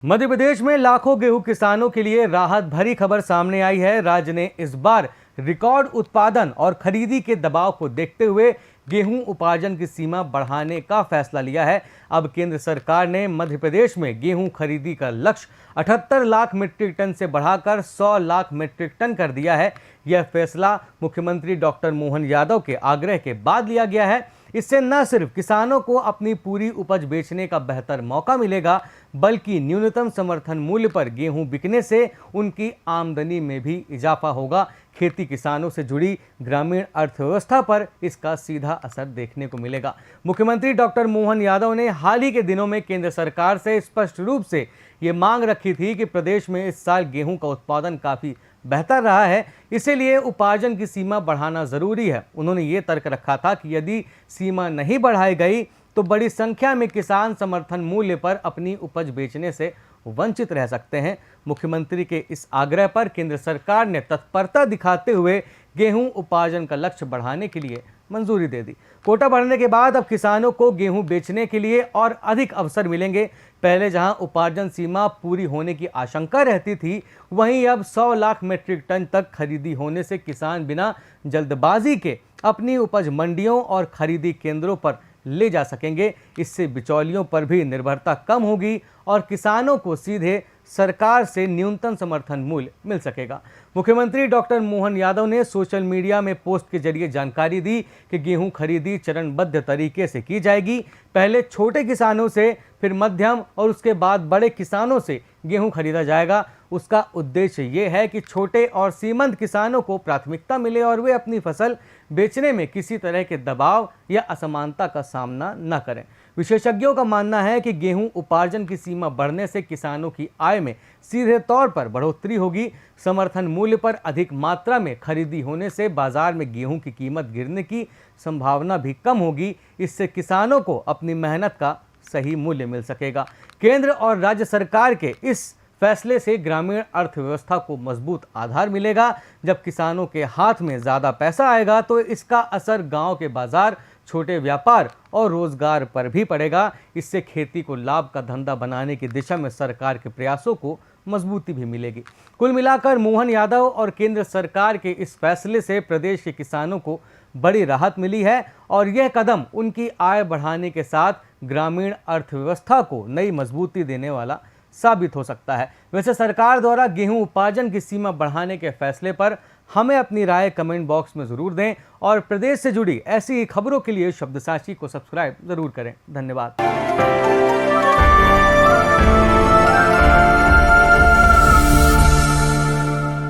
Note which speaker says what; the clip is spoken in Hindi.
Speaker 1: मध्य प्रदेश में लाखों गेहूं किसानों के लिए राहत भरी खबर सामने आई है। राज्य ने इस बार रिकॉर्ड उत्पादन और खरीदी के दबाव को देखते हुए गेहूं उपार्जन की सीमा बढ़ाने का फैसला लिया है। अब केंद्र सरकार ने मध्य प्रदेश में गेहूं खरीदी का लक्ष्य 78 लाख मीट्रिक टन से बढ़ाकर 100 लाख मीट्रिक टन कर दिया है। यह फैसला मुख्यमंत्री डॉक्टर मोहन यादव के आग्रह के बाद लिया गया है। इससे न सिर्फ किसानों को अपनी पूरी उपज बेचने का बेहतर मौका मिलेगा, बल्कि न्यूनतम समर्थन मूल्य पर गेहूं बिकने से उनकी आमदनी में भी इजाफा होगा। खेती किसानों से जुड़ी ग्रामीण अर्थव्यवस्था पर इसका सीधा असर देखने को मिलेगा। मुख्यमंत्री डॉक्टर मोहन यादव ने हाल ही के दिनों में केंद्र सरकार से स्पष्ट रूप से ये मांग रखी थी कि प्रदेश में इस साल गेहूं का उत्पादन काफ़ी बेहतर रहा है, इसीलिए उपार्जन की सीमा बढ़ाना जरूरी है। उन्होंने ये तर्क रखा था कि यदि सीमा नहीं बढ़ाई गई तो बड़ी संख्या में किसान समर्थन मूल्य पर अपनी उपज बेचने से वंचित रह सकते हैं। मुख्यमंत्री के इस आग्रह पर केंद्र सरकार ने तत्परता दिखाते हुए गेहूं उपार्जन का लक्ष्य बढ़ाने के लिए मंजूरी दे दी। कोटा बढ़ने के बाद अब किसानों को गेहूं बेचने के लिए और अधिक अवसर मिलेंगे। पहले जहां उपार्जन सीमा पूरी होने की आशंका रहती थी, वहीं अब 100 लाख मीट्रिक टन तक खरीदी होने से किसान बिना जल्दबाजी के अपनी उपज मंडियों और खरीदी केंद्रों पर ले जा सकेंगे। इससे बिचौलियों पर भी निर्भरता कम होगी और किसानों को सीधे सरकार से न्यूनतम समर्थन मूल्य मिल सकेगा। मुख्यमंत्री डॉक्टर मोहन यादव ने सोशल मीडिया में पोस्ट के जरिए जानकारी दी कि गेहूं खरीदी चरणबद्ध तरीके से की जाएगी। पहले छोटे किसानों से, फिर मध्यम और उसके बाद बड़े किसानों से गेहूं खरीदा जाएगा। उसका उद्देश्य ये है कि छोटे और सीमंत किसानों को प्राथमिकता मिले और वे अपनी फसल बेचने में किसी तरह के दबाव या असमानता का सामना न करें। विशेषज्ञों का मानना है कि गेहूं उपार्जन की सीमा बढ़ने से किसानों की आय में सीधे तौर पर बढ़ोतरी होगी। समर्थन मूल्य पर अधिक मात्रा में खरीदी होने से बाजार में गेहूं की कीमत गिरने की संभावना भी कम होगी। इससे किसानों को अपनी मेहनत का सही मूल्य मिल सकेगा। केंद्र और राज्य सरकार के इस फैसले से ग्रामीण अर्थव्यवस्था को मजबूत आधार मिलेगा। जब किसानों के हाथ में ज़्यादा पैसा आएगा तो इसका असर गांव के बाजार, छोटे व्यापार और रोजगार पर भी पड़ेगा। इससे खेती को लाभ का धंधा बनाने की दिशा में सरकार के प्रयासों को मजबूती भी मिलेगी। कुल मिलाकर मोहन यादव और केंद्र सरकार के इस फैसले से प्रदेश के किसानों को बड़ी राहत मिली है और यह कदम उनकी आय बढ़ाने के साथ ग्रामीण अर्थव्यवस्था को नई मजबूती देने वाला साबित हो सकता है। वैसे सरकार द्वारा गेहूं उपार्जन की सीमा बढ़ाने के फैसले पर हमें अपनी राय कमेंट बॉक्स में ज़रूर दें और प्रदेश से जुड़ी ऐसी खबरों के लिए शब्दसाची को सब्सक्राइब ज़रूर करें। धन्यवाद।